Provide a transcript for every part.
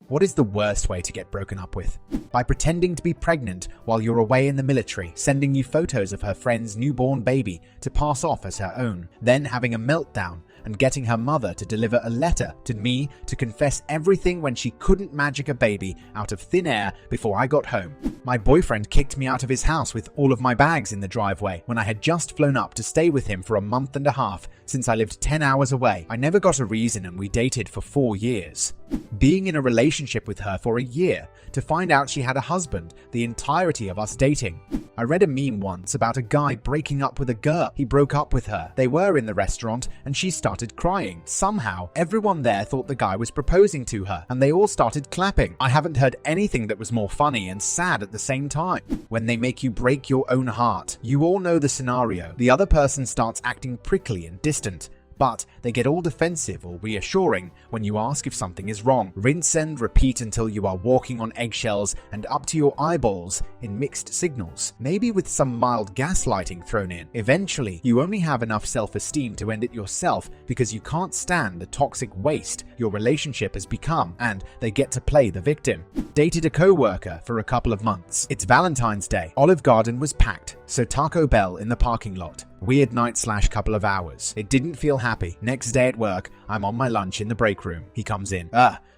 What is the worst way to get broken up with? By pretending to be pregnant while you're away in the military, sending you photos of her friend's newborn baby to pass off as her own, then having a meltdown and getting her mother to deliver a letter to me to confess everything when she couldn't magic a baby out of thin air before I got home. My boyfriend kicked me out of his house with all of my bags in the driveway when I had just flown up to stay with him for a month and a half since I lived 10 hours away. I never got a reason and we dated for 4 years. Being in a relationship with her for a year to find out she had a husband the entirety of us dating. I read a meme once about a guy breaking up with a girl. He broke up with her. They were in the restaurant and she started crying. Somehow, everyone there thought the guy was proposing to her and they all started clapping. I haven't heard anything that was more funny and sad at the same time. When they make you break your own heart, you all know the scenario. The other person starts acting prickly and distant, but they get all defensive or reassuring when you ask if something is wrong. Rinse and repeat until you are walking on eggshells and up to your eyeballs in mixed signals, maybe with some mild gaslighting thrown in. Eventually, you only have enough self-esteem to end it yourself because you can't stand the toxic waste your relationship has become, and they get to play the victim. Dated a co-worker for a couple of months. It's Valentine's Day. Olive Garden was packed, so Taco Bell in the parking lot. Weird night / couple of hours. It didn't feel happy. Next day at work, I'm on my lunch in the break room. He comes in.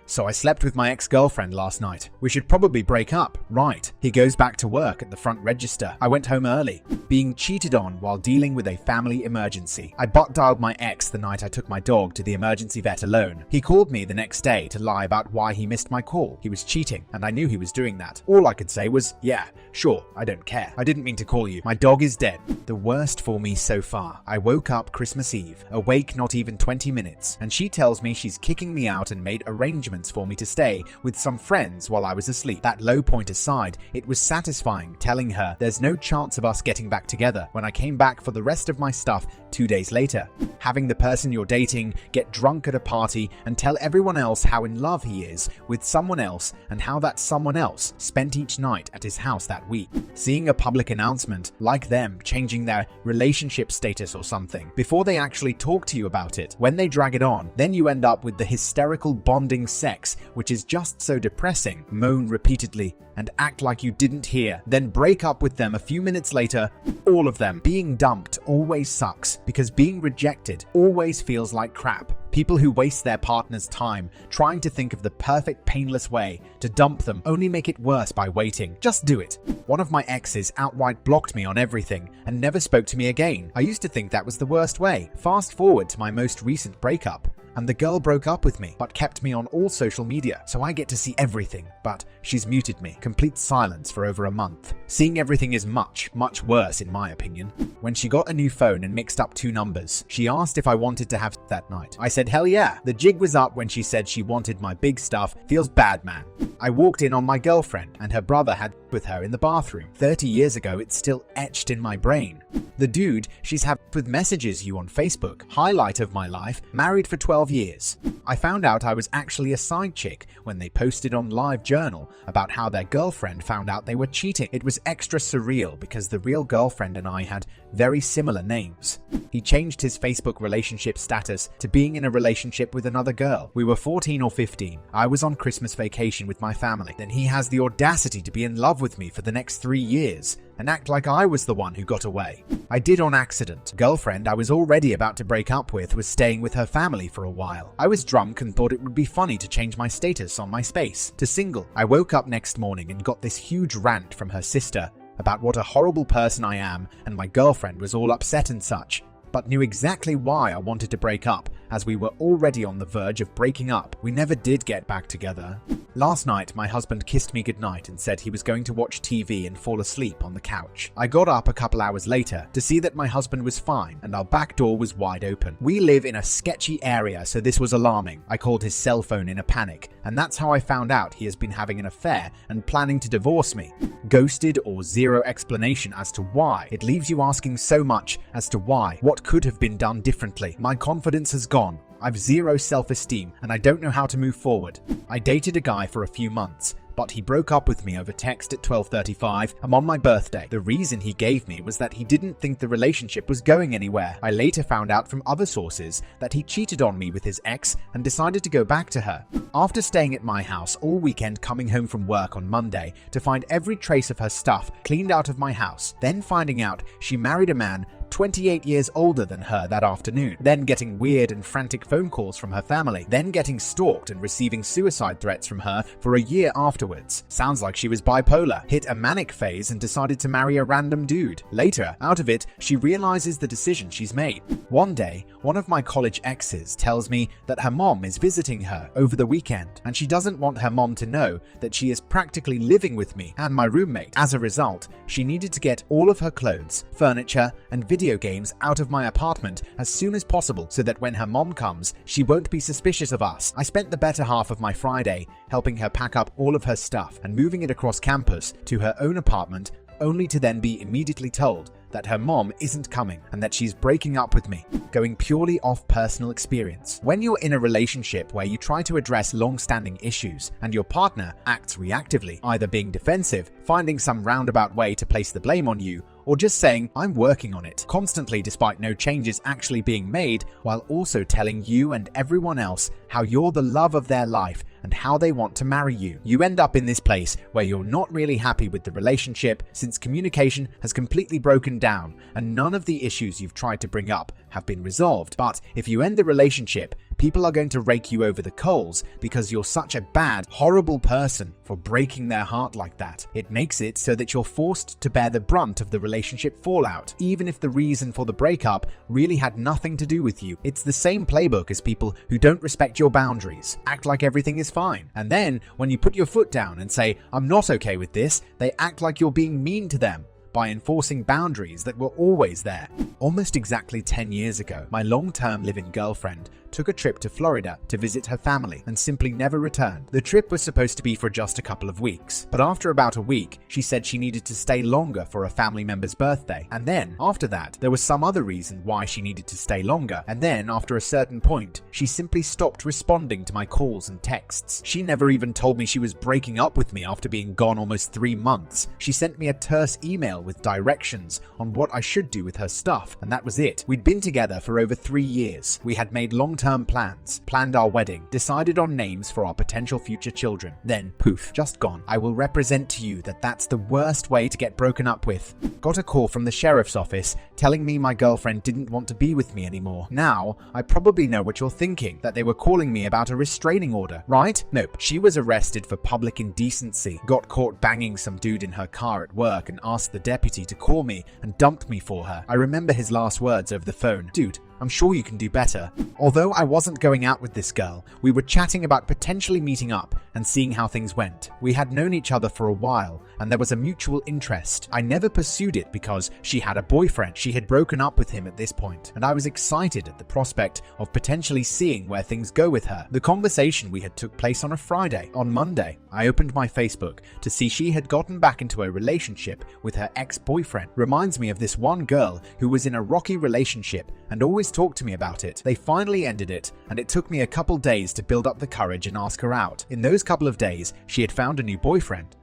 So I slept with my ex-girlfriend last night. We should probably break up, right? He goes back to work at the front register. I went home early. Being cheated on while dealing with a family emergency. I butt-dialed my ex the night I took my dog to the emergency vet alone. He called me the next day to lie about why he missed my call. He was cheating, and I knew he was doing that. All I could say was, yeah, sure, I don't care. I didn't mean to call you. My dog is dead. The worst for me so far. I woke up Christmas Eve, awake not even 20 minutes, and she tells me she's kicking me out and made arrangements for me to stay with some friends while I was asleep. That low point aside, it was satisfying telling her there's no chance of us getting back together when I came back for the rest of my stuff 2 days later. Having the person you're dating get drunk at a party and tell everyone else how in love he is with someone else and how that someone else spent each night at his house that week. Seeing a public announcement like them changing their relationship status or something before they actually talk to you about it. When they drag it on, then you end up with the hysterical bonding sex, which is just so depressing. Moan repeatedly and act like you didn't hear, then break up with them a few minutes later. All of them. Being dumped always sucks because being rejected always feels like crap. People who waste their partner's time trying to think of the perfect painless way to dump them only make it worse by waiting. Just do it. One of my exes outright blocked me on everything and never spoke to me again. I used to think that was the worst way. Fast forward to my most recent breakup, and the girl broke up with me but kept me on all social media, so I get to see everything, but she's muted me. Complete silence for over a month. Seeing everything is much, much worse in my opinion. When she got a new phone and mixed up 2 numbers, she asked if I wanted to have that night. I said hell yeah. The jig was up when she said she wanted my big stuff. Feels bad, man. I walked in on my girlfriend and her brother had with her in the bathroom. 30 years ago, it's still etched in my brain. The dude she's had with messages you on Facebook. Highlight of my life, married for 12 years. I found out I was actually a side chick when they posted on LiveJournal about how their girlfriend found out they were cheating. It was extra surreal because the real girlfriend and I had very similar names. He changed his Facebook relationship status to being in a relationship with another girl. We were 14 or 15. I was on Christmas vacation with my family. Then he has the audacity to be in love with me for the next 3 years and act like I was the one who got away. I did on accident. Girlfriend I was already about to break up with was staying with her family for a while. I was drunk and thought it would be funny to change my status on MySpace to single. I woke up next morning and got this huge rant from her sister about what a horrible person I am and my girlfriend was all upset and such, but knew exactly why I wanted to break up as we were already on the verge of breaking up. We never did get back together. Last night, my husband kissed me goodnight and said he was going to watch TV and fall asleep on the couch. I got up a couple hours later to see that my husband was fine and our back door was wide open. We live in a sketchy area, so this was alarming. I called his cell phone in a panic, and that's how I found out he has been having an affair and planning to divorce me. Ghosted or zero explanation as to why. It leaves you asking so much as to why. What could have been done differently? My confidence has gone. I've zero self-esteem and I don't know how to move forward. I dated a guy for a few months, but he broke up with me over text at 12:35 and on my birthday. The reason he gave me was that he didn't think the relationship was going anywhere. I later found out from other sources that he cheated on me with his ex and decided to go back to her. After staying at my house all weekend, coming home from work on Monday to find every trace of her stuff cleaned out of my house, then finding out she married a man 28 years older than her that afternoon, then getting weird and frantic phone calls from her family, then getting stalked and receiving suicide threats from her for a year afterwards. Sounds like she was bipolar, hit a manic phase and decided to marry a random dude. Later, out of it, she realizes the decision she's made. One day, one of my college exes tells me that her mom is visiting her over the weekend, and she doesn't want her mom to know that she is practically living with me and my roommate. As a result, she needed to get all of her clothes, furniture, and video games out of my apartment as soon as possible so that when her mom comes, she won't be suspicious of us. I spent the better half of my Friday helping her pack up all of her stuff and moving it across campus to her own apartment, only to then be immediately told that her mom isn't coming and that she's breaking up with me, going purely off personal experience. When you're in a relationship where you try to address long-standing issues and your partner acts reactively, either being defensive, finding some roundabout way to place the blame on you, or just saying, "I'm working on it," constantly despite no changes actually being made, while also telling you and everyone else how you're the love of their life and how they want to marry you, you end up in this place where you're not really happy with the relationship since communication has completely broken down and none of the issues you've tried to bring up have been resolved. But if you end the relationship, people are going to rake you over the coals because you're such a bad, horrible person for breaking their heart like that. It makes it so that you're forced to bear the brunt of the relationship fallout, even if the reason for the breakup really had nothing to do with you. It's the same playbook as people who don't respect your boundaries, act like everything is fine, and then when you put your foot down and say, "I'm not okay with this," they act like you're being mean to them by enforcing boundaries that were always there. Almost exactly 10 years ago, my long-term live-in girlfriend took a trip to Florida to visit her family and simply never returned. The trip was supposed to be for just a couple of weeks, but after about a week, she said she needed to stay longer for a family member's birthday. And then, after that, there was some other reason why she needed to stay longer. And then, after a certain point, she simply stopped responding to my calls and texts. She never even told me she was breaking up with me after being gone almost 3 months. She sent me a terse email with directions on what I should do with her stuff, and that was it. We'd been together for over 3 years. We had made long-term plans, planned our wedding, decided on names for our potential future children. Then, poof, just gone. I will represent to you that that's the worst way to get broken up with. Got a call from the sheriff's office telling me my girlfriend didn't want to be with me anymore. Now, I probably know what you're thinking, that they were calling me about a restraining order, right? Nope. She was arrested for public indecency, got caught banging some dude in her car at work and asked the deputy to call me and dumped me for her. I remember his last words over the phone: "Dude, I'm sure you can do better." Although I wasn't going out with this girl, we were chatting about potentially meeting up and seeing how things went. We had known each other for a while, and there was a mutual interest. I never pursued it because she had a boyfriend. She had broken up with him at this point, and I was excited at the prospect of potentially seeing where things go with her. The conversation we had took place on a Friday. On Monday, I opened my Facebook to see she had gotten back into a relationship with her ex-boyfriend. Reminds me of this one girl who was in a rocky relationship and always talked to me about it. They finally ended it, and it took me a couple days to build up the courage and ask her out. In those couple of days, she had found a new boyfriend.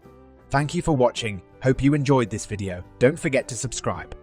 Thank you for watching. Hope you enjoyed this video. Don't forget to subscribe.